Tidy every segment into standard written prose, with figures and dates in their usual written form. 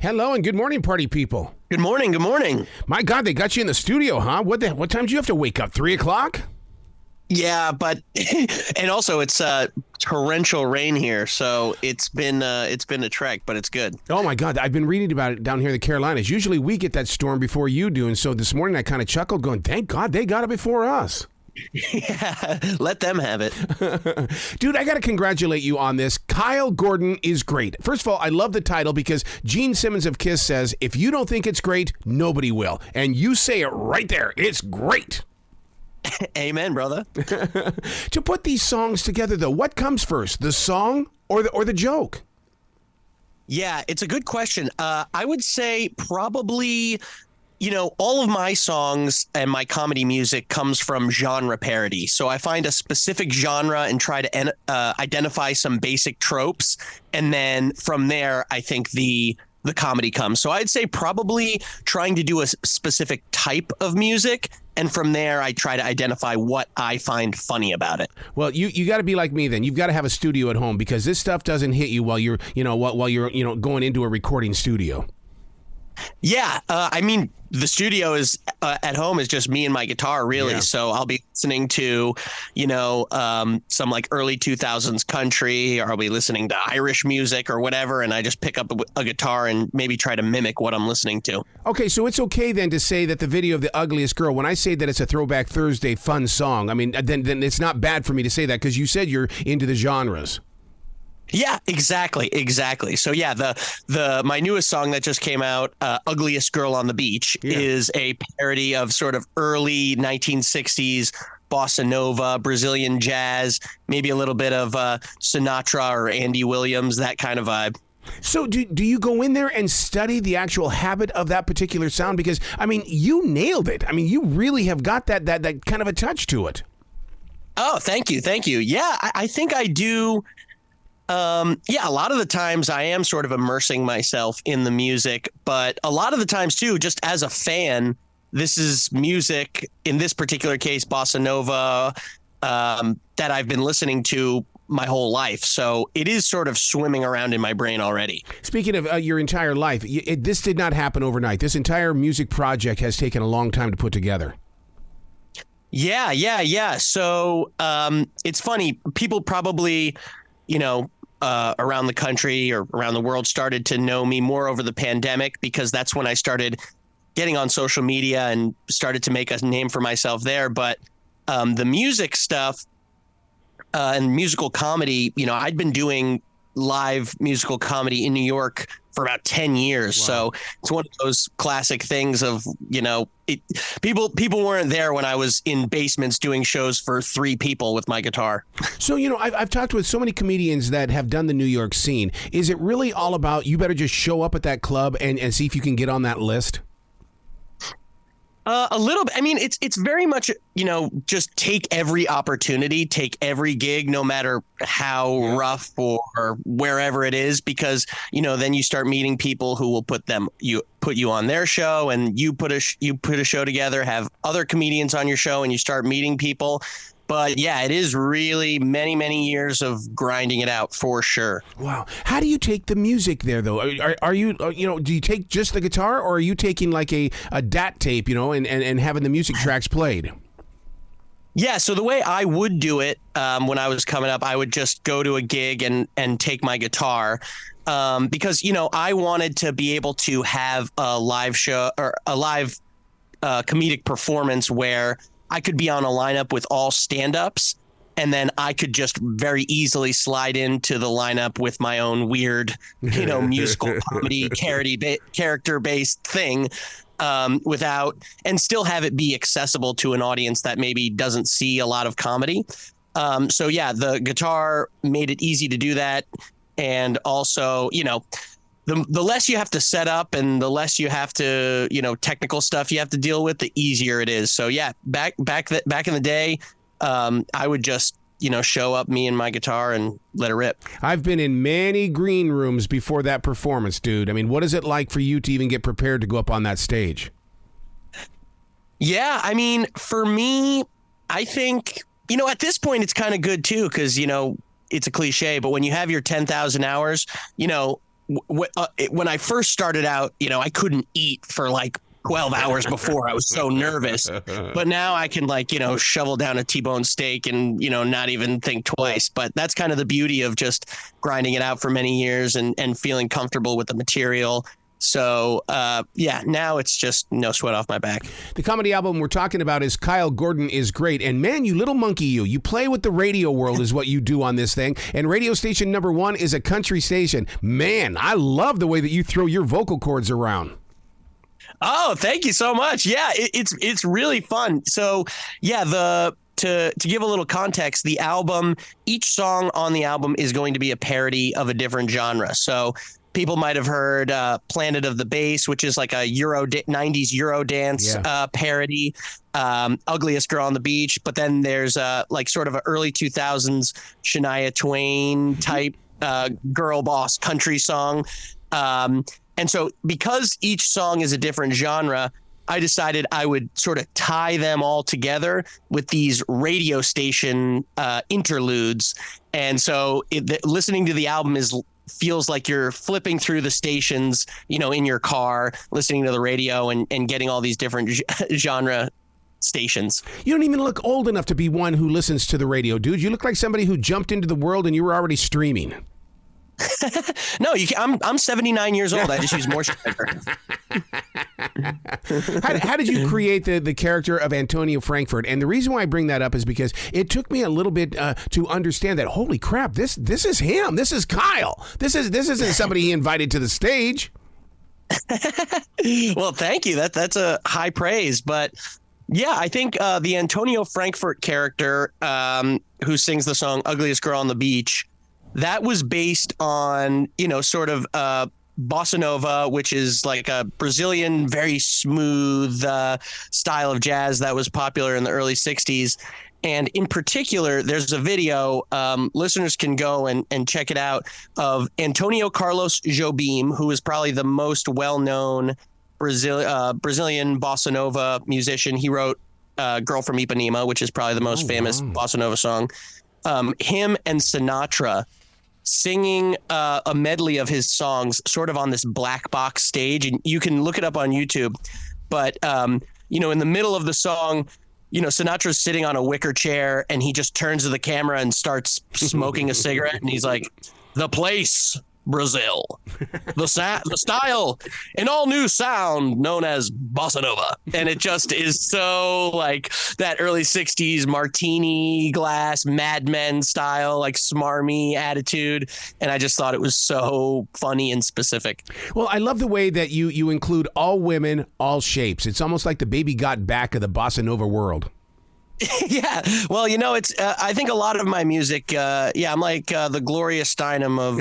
Hello and good morning, party people. Good morning. Good morning. My God, they got you in the studio, huh? What time do you have to wake up? 3 o'clock? Yeah, but and also it's torrential rain here, so it's been a trek, but it's good. Oh my God, I've been reading about it down here in the Carolinas. Usually we get that storm before you do, and so this morning I kind of chuckled, going, "Thank God they got it before us." Yeah, let them have it. Dude, I got to congratulate you on this. Kyle Gordon is great. First of all, I love the title because Gene Simmons of Kiss says, if you don't think it's great, nobody will. And you say it right there. It's great. Amen, brother. To put these songs together, though, what comes first, the song or the joke? Yeah, it's a good question. I would say probably, all of my songs and my comedy music comes from genre parody. So I find a specific genre and try to identify some basic tropes. And then from there, I think the comedy comes. So I'd say probably trying to do a specific type of music. And from there, I try to identify what I find funny about it. Well, you got to be like me then. You've got to have a studio at home because this stuff doesn't hit you while you're going into a recording studio. Yeah, I mean, the studio is at home is just me and my guitar, really. Yeah. So I'll be listening to, some like early 2000s country, or I'll be listening to Irish music or whatever. And I just pick up a guitar and maybe try to mimic what I'm listening to. Okay, so it's okay then to say that the video of The Ugliest Girl, when I say that it's a Throwback Thursday fun song, I mean, then it's not bad for me to say that because you said you're into the genres. Yeah, exactly. So yeah, the my newest song that just came out, "Ugliest Girl on the Beach," is a parody of sort of early 1960s bossa nova, Brazilian jazz, maybe a little bit of Sinatra or Andy Williams, that kind of vibe. So do you go in there and study the actual habit of that particular sound? Because I mean, you nailed it. I mean, you really have got that kind of a touch to it. Oh, thank you. Yeah, I think I do. A lot of the times I am sort of immersing myself in the music, but a lot of the times too, just as a fan, this is music, in this particular case, bossa nova, that I've been listening to my whole life. So it is sort of swimming around in my brain already. Speaking of your entire life, this did not happen overnight. This entire music project has taken a long time to put together. Yeah. So it's funny. People probably, around the country or around the world started to know me more over the pandemic because that's when I started getting on social media and started to make a name for myself there. But the music stuff and musical comedy, I'd been doing live musical comedy in New York for about 10 years. Wow. So it's one of those classic things of, people weren't there when I was in basements doing shows for 3 people with my guitar. So, I've talked with so many comedians that have done the New York scene. Is it really all about you better just show up at that club and see if you can get on that list? A little bit. I mean, it's very much, just take every opportunity, take every gig, no matter how rough or wherever it is, because, then you start meeting people who will put you on their show, and you put a show together, have other comedians on your show, and you start meeting people. But yeah, it is really many, many years of grinding it out for sure. Wow. How do you take the music there, though? Are you, do you take just the guitar, or are you taking like a DAT tape, and having the music tracks played? Yeah. So the way I would do it when I was coming up, I would just go to a gig and take my guitar because, I wanted to be able to have a live show or a live comedic performance where I could be on a lineup with all stand-ups, and then I could just very easily slide into the lineup with my own weird, musical comedy character-based thing and still have it be accessible to an audience that maybe doesn't see a lot of comedy. So yeah, the guitar made it easy to do that. And also, the less you have to set up and the less you have to, technical stuff you have to deal with, the easier it is. So yeah, back in the day, I would just, show up, me and my guitar, and let it rip. I've been in many green rooms before that performance, dude. I mean, what is it like for you to even get prepared to go up on that stage? Yeah, I mean, for me, I think, at this point it's kind of good too, because, it's a cliche, but when you have your 10,000 hours, when I first started out, I couldn't eat for like 12 hours before. I was so nervous. But now I can shovel down a T-bone steak and, not even think twice. But that's kind of the beauty of just grinding it out for many years and feeling comfortable with the material. So, now it's just no sweat off my back. The comedy album we're talking about is Kyle Gordon Is Great. And man, you little monkey, you play with the radio world is what you do on this thing. And radio station number 1 is a country station. Man, I love the way that you throw your vocal cords around. Oh, thank you so much. Yeah, it's really fun. So, yeah, to give a little context, the album, each song on the album is going to be a parody of a different genre. So people might have heard Planet of the Bass, which is like a 90s Eurodance parody, Ugliest Girl on the Beach. But then there's like sort of an early 2000s Shania Twain type girl boss country song. And so because each song is a different genre, I decided I would sort of tie them all together with these radio station interludes. And so listening to the album feels like you're flipping through the stations, in your car, listening to the radio and getting all these different genre stations. You don't even look old enough to be one who listens to the radio, dude. You look like somebody who jumped into the world and you were already streaming. No, I'm 79 years old. I just use moisturizer. How did you create the character of Antonio Frankfurt? And the reason why I bring that up is because it took me a little bit to understand that, holy crap, this is him. This is Kyle. This isn't somebody he invited to the stage. Well, thank you. That's a high praise. But yeah, I think the Antonio Frankfurt character who sings the song Ugliest Girl on the Beach, that was based on, sort of bossa nova, which is like a Brazilian, very smooth style of jazz that was popular in the early 60s. And in particular, there's a video, listeners can go and check it out, of Antonio Carlos Jobim, who is probably the most well-known Brazilian bossa nova musician. He wrote Girl from Ipanema, which is probably the most famous bossa nova song. Him and Sinatra singing a medley of his songs sort of on this black box stage. And you can look it up on YouTube. But, in the middle of the song, Sinatra's sitting on a wicker chair and he just turns to the camera and starts smoking a cigarette. And he's like, "The place, Brazil, the style, an all new sound known as bossa nova." And it just is so like that early 60s martini glass Mad Men style, like smarmy attitude. And I just thought it was so funny and specific. Well, I love the way that you include all women, all shapes. It's almost like the Baby Got Back of the bossa nova world. Yeah, well, it's. I think a lot of my music. I'm like the Gloria Steinem of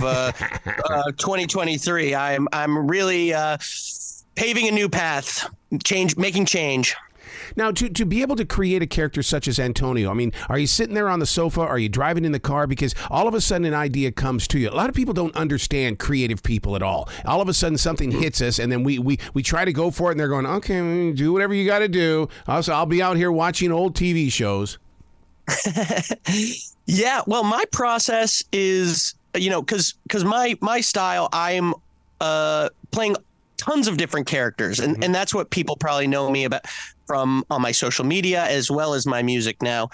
2023. I'm really paving a new path, making change. Now, to be able to create a character such as Antonio, I mean, are you sitting there on the sofa? Are you driving in the car? Because all of a sudden an idea comes to you. A lot of people don't understand creative people at all. All of a sudden something hits us, and then we try to go for it, and they're going, okay, do whatever you got to do. Also, I'll be out here watching old TV shows. Yeah, well, my process is, because my style, I'm playing tons of different characters, and that's what people probably know me about from on my social media as well as my music now.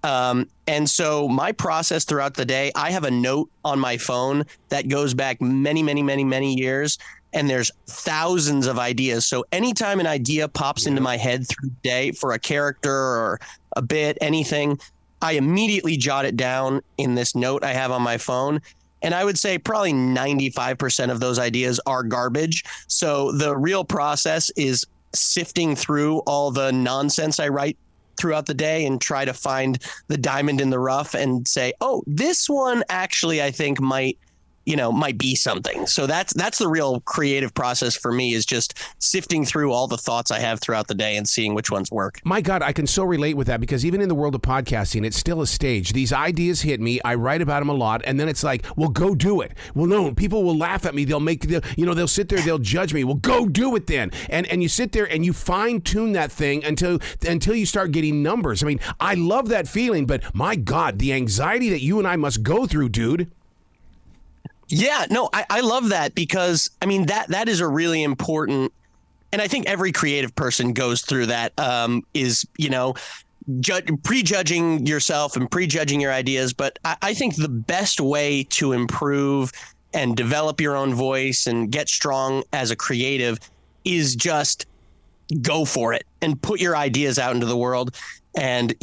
And so my process throughout the day, I have a note on my phone that goes back many, many, many, many years, and there's thousands of ideas. So anytime an idea pops into my head through the day for a character or a bit, anything, I immediately jot it down in this note I have on my phone. And I would say probably 95% of those ideas are garbage. So the real process is sifting through all the nonsense I write throughout the day and try to find the diamond in the rough and say, oh, this one actually I think might be something. So that's the real creative process for me, is just sifting through all the thoughts I have throughout the day and seeing which ones work. My God, I can so relate with that, because even in the world of podcasting, it's still a stage. These ideas hit me. I write about them a lot, and then it's like, well, go do it. Well, no, people will laugh at me. They'll sit there, they'll judge me. Well, go do it then. And you sit there and you fine tune that thing until you start getting numbers. I mean, I love that feeling, but my God, the anxiety that you and I must go through, dude. Yeah, no, I love that because I mean that is a really important, and I think every creative person goes through that. Is prejudging yourself and prejudging your ideas, but I think the best way to improve and develop your own voice and get strong as a creative is just go for it and put your ideas out into the world. And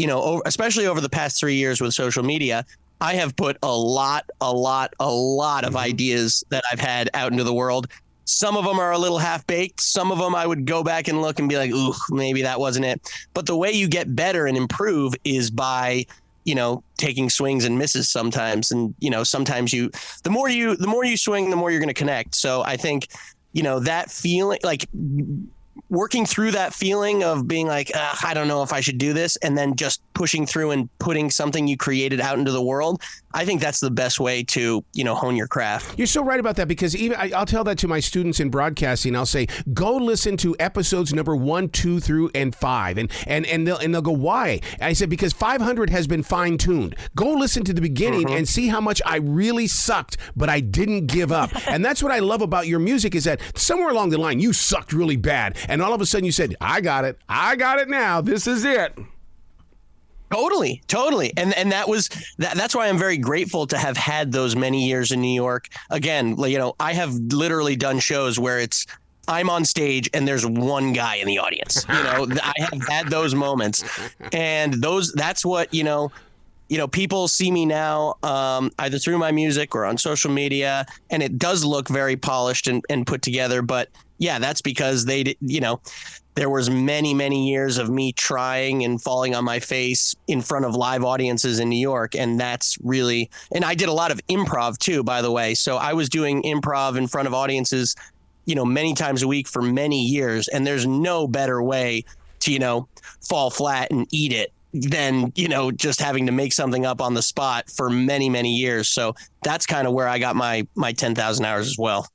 especially over the past 3 years with social media, I have put a lot of ideas that I've had out into the world. Some of them are a little half baked. Some of them I would go back and look and be like, ooh, maybe that wasn't it. But the way you get better and improve is by, taking swings and misses sometimes. And, sometimes the more you swing, the more you're going to connect. So I think, that feeling, like working through that feeling of being like, I don't know if I should do this, and then just pushing through and putting something you created out into the world. I think that's the best way to, hone your craft. You're so right about that, because even I'll tell that to my students in broadcasting. I'll say, go listen to episodes number 1, 2 through and 5. And they'll go, why? And I said, because 500 has been fine tuned. Go listen to the beginning and see how much I really sucked, but I didn't give up. And that's what I love about your music, is that somewhere along the line, you sucked really bad. And all of a sudden you said, I got it now. This is it. Totally. And that's why I'm very grateful to have had those many years in New York. Again, I have literally done shows where I'm on stage and there's one guy in the audience. I have had those moments, and that's what, people see me now, either through my music or on social media, and it does look very polished and put together. But yeah, that's because there was many years of me trying and falling on my face in front of live audiences in New York. And that's really, and I did a lot of improv too, by the way. So I was doing improv in front of audiences, many times a week for many years. And there's no better way to, fall flat and eat it than, just having to make something up on the spot for many years. So that's kind of where I got my 10,000 hours as well.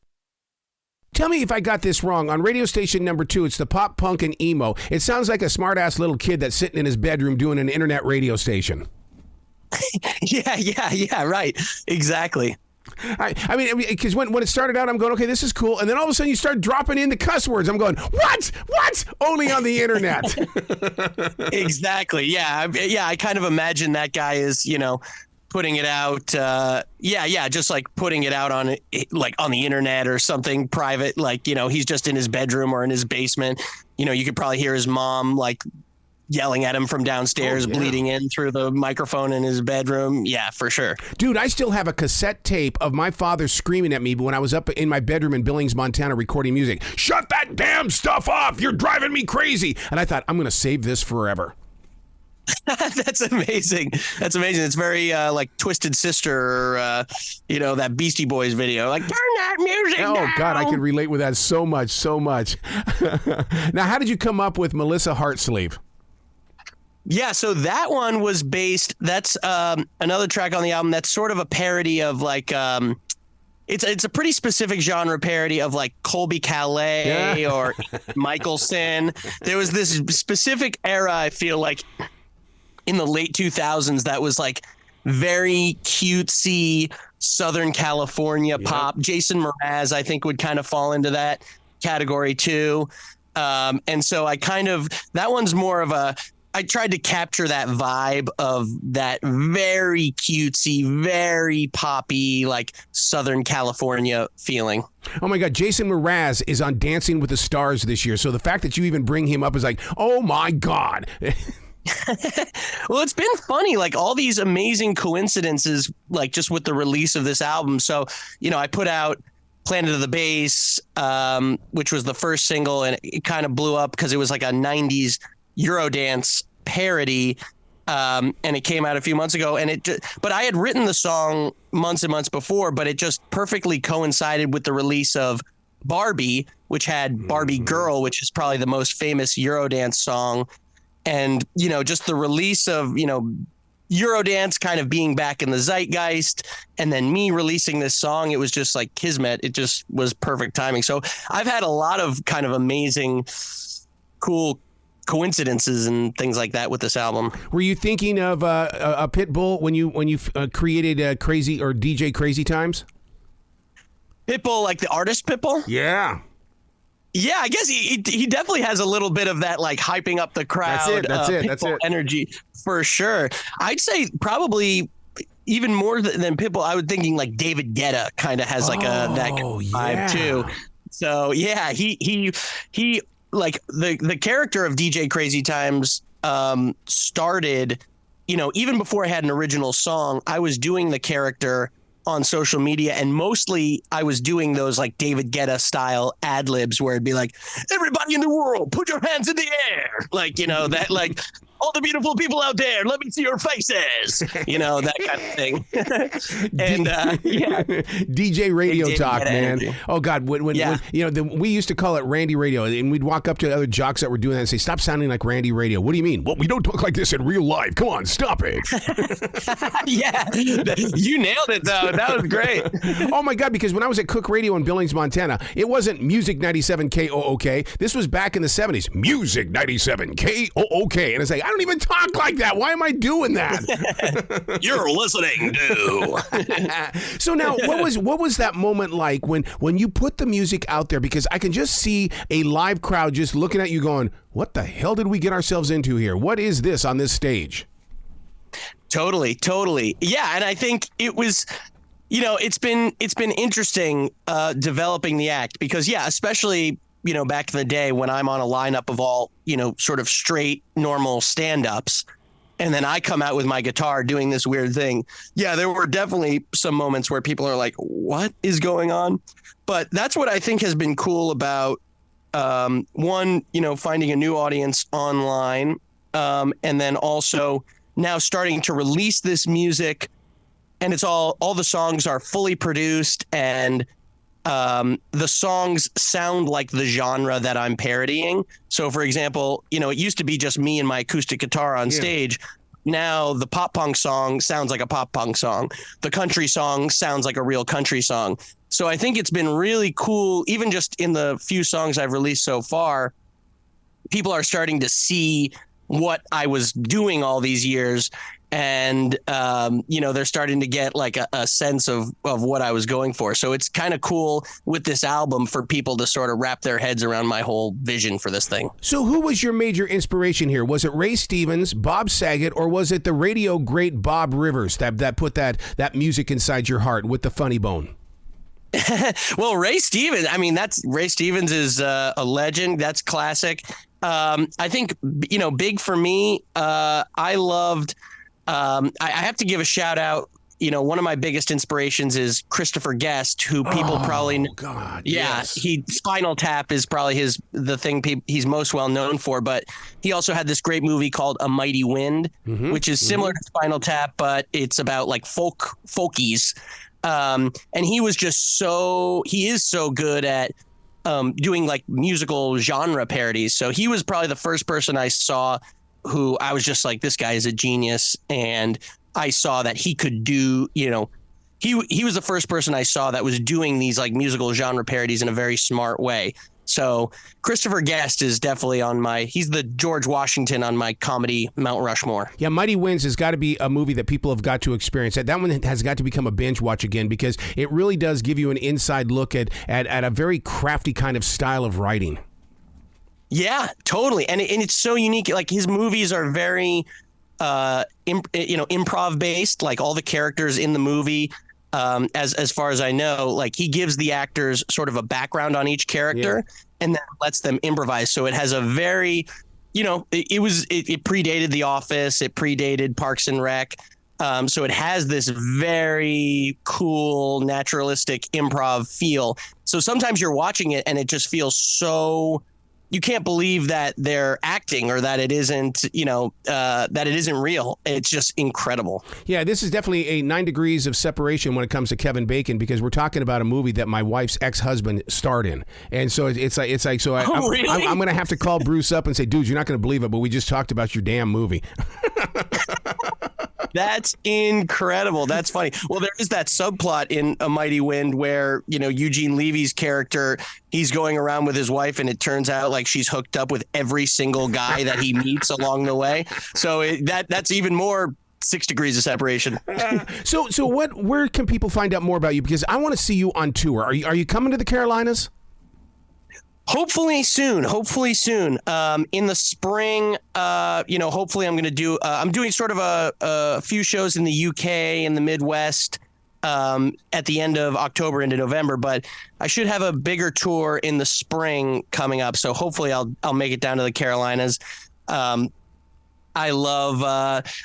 Tell me if I got this wrong. On radio station number 2, it's the pop, punk, and emo. It sounds like a smart-ass little kid that's sitting in his bedroom doing an internet radio station. Yeah, right. Exactly. I mean, because when it started out, I'm going, okay, this is cool. And then all of a sudden you start dropping in the cuss words. I'm going, what? Only on the internet. Exactly. Yeah. I kind of imagine that guy is, putting it out. Just like putting it out on the internet or something private. Like, he's just in his bedroom or in his basement. You could probably hear his mom yelling at him from downstairs, bleeding in through the microphone in his bedroom. Yeah, for sure. Dude, I still have a cassette tape of my father screaming at me when I was up in my bedroom in Billings, Montana, recording music. Shut that damn stuff off. You're driving me crazy. And I thought, I'm going to save this forever. That's amazing. It's very Twisted Sister, or, that Beastie Boys video. Like, turn that music down. Oh, God, I can relate with that so much. Now, how did you come up with Melissa Heartsleeve? Yeah, so that one was based. That's another track on the album that's sort of a parody of it's a pretty specific genre parody of Colby Calais or Michelson. There was this specific era, I feel like, in the late 2000s that was very cutesy Southern California pop. Jason Mraz, I think, would kind of fall into that category too. And so that one's more of I tried to capture that vibe of that very cutesy, very poppy, Southern California feeling. Oh my God, Jason Mraz is on Dancing with the Stars this year. So the fact that you even bring him up is oh my God. Well, it's been funny, all these amazing coincidences, just with the release of this album. So, I put out Planet of the Bass, which was the first single, and it kind of blew up because it was a 90s Eurodance parody. And it came out a few months ago, but I had written the song months and months before, but it just perfectly coincided with the release of Barbie, which had Barbie Girl, which is probably the most famous Eurodance song. And, just the release of, Eurodance kind of being back in the zeitgeist, and then me releasing this song, it was just kismet. It just was perfect timing. So I've had a lot of kind of amazing, cool coincidences and things like that with this album. Were you thinking of a Pitbull when you created Crazy or DJ Crazy Times? Pitbull, like the artist Pitbull? Yeah. Yeah, I guess he definitely has a little bit of that, like hyping up the crowd. That's it. Pitbull energy for sure. I'd say probably even more than Pitbull. I was thinking like David Guetta kind of has like that kind of vibe too. So yeah, he like the character of DJ Crazy Times started, even before I had an original song. I was doing the character on social media, and mostly I was doing those like David Guetta style ad libs where it'd be like, everybody in the world, put your hands in the air. Like, that like all the beautiful people out there, let me see your faces, that kind of thing. And yeah. DJ Radio Talk, man. Energy. Oh God. When we used to call it Randy Radio, and we'd walk up to other jocks that were doing that and say, stop sounding like Randy Radio. What do you mean? Well, we don't talk like this in real life. Come on, stop it. Yeah. You nailed it though. That was great. Oh my God, because when I was at Cook Radio in Billings, Montana, it wasn't Music 97 KOOK. This was back in the 70s. Music 97 KOOK. And it's like, I don't even talk like that. Why am I doing that? You're listening to. So now, what was that moment like when you put the music out there? Because I can just see a live crowd just looking at you going, what the hell did we get ourselves into here? What is this on this stage? Totally. Yeah, and I think it was, it's been interesting developing the act because, yeah, especially back in the day when I'm on a lineup of all, sort of straight, normal stand-ups, and then I come out with my guitar doing this weird thing. Yeah, there were definitely some moments where people are like, what is going on? But that's what I think has been cool about, one, finding a new audience online, and then also now starting to release this music, and it's all the songs are fully produced, and the songs sound like the genre that I'm parodying. So, for example, it used to be just me and my acoustic guitar on stage. Now the pop punk song sounds like a pop punk song. The country song sounds like a real country song. So I think it's been really cool, even just in the few songs I've released so far, people are starting to see what I was doing all these years. And, they're starting to get like a sense of what I was going for. So it's kind of cool with this album for people to sort of wrap their heads around my whole vision for this thing. So who was your major inspiration here? Was it Ray Stevens, Bob Saget, or was it the radio great Bob Rivers that put that music inside your heart with the funny bone? Well, Ray Stevens, Ray Stevens is a legend. That's classic. I think, big for me, I loved... I have to give a shout out. One of my biggest inspirations is Christopher Guest, who people probably know. God, yeah, yes. Spinal Tap is probably the thing he's most well known for. But he also had this great movie called A Mighty Wind, which is similar to Spinal Tap, but it's about like folkies. And he was he is so good at doing like musical genre parodies. So he was probably the first person I saw who I was just like, this guy is a genius. And I saw that he could do, he was the first person I saw that was doing these like musical genre parodies in a very smart way. So Christopher Guest is definitely he's the George Washington on my comedy Mount Rushmore. Yeah, Mighty Winds has got to be a movie that people have got to experience. That one has got to become a binge watch again because it really does give you an inside look at a very crafty kind of style of writing. Yeah, totally. And it's so unique. Like his movies are very, improv based, like all the characters in the movie. As far as I know, like he gives the actors sort of a background on each character and then lets them improvise. So it has a very, it predated The Office. It predated Parks and Rec. So it has this very cool, naturalistic improv feel. So sometimes you're watching it and it just feels so... You can't believe that they're acting or that it isn't, that it isn't real. It's just incredible. Yeah, this is definitely a 9 degrees of separation when it comes to Kevin Bacon because we're talking about a movie that my wife's ex-husband starred in, and so it's like really? I'm going to have to call Bruce up and say, dude, you're not going to believe it, but we just talked about your damn movie. That's incredible. That's funny. Well, there is that subplot in A Mighty Wind where, Eugene Levy's character, he's going around with his wife and it turns out like she's hooked up with every single guy that he meets along the way. So that's even more 6 degrees of separation. So where can people find out more about you? Because I want to see you on tour. Are you coming to the Carolinas? Hopefully soon. In the spring, hopefully I'm going to do, I'm doing sort of a few shows in the UK and the Midwest at the end of October into November, but I should have a bigger tour in the spring coming up. So hopefully I'll make it down to the Carolinas. I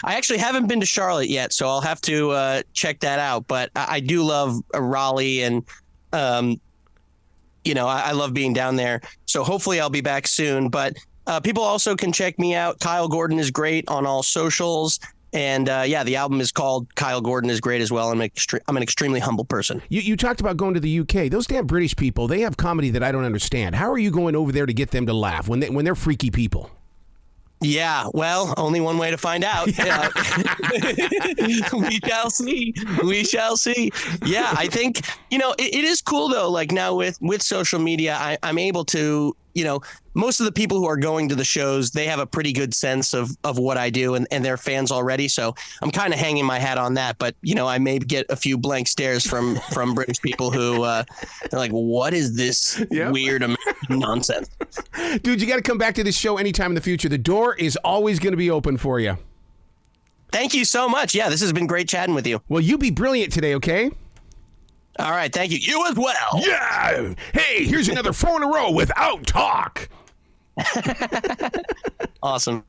actually haven't been to Charlotte yet, so I'll have to check that out. But I do love Raleigh, and I love being down there. So hopefully I'll be back soon. But people also can check me out. Kyle Gordon is great on all socials. And the album is called Kyle Gordon is Great as well. I'm an extremely humble person. You talked about going to the UK. Those damn British people, they have comedy that I don't understand. How are you going over there to get them to laugh when they're freaky people? Yeah, well, only one way to find out. Yeah. We shall see. Yeah, I think, it is cool, though. Like now with social media, I'm able to, most of the people who are going to the shows, they have a pretty good sense of what I do, and they're fans already. So I'm kind of hanging my hat on that. But, I may get a few blank stares from British people who they're like, what is this weird American nonsense? Dude, you got to come back to this show anytime in the future. The door is always going to be open for you. Thank you so much. Yeah, this has been great chatting with you. Well, you be brilliant today, okay? All right, thank you. You as well. Yeah. Hey, here's another 4 in a row without talk. Awesome.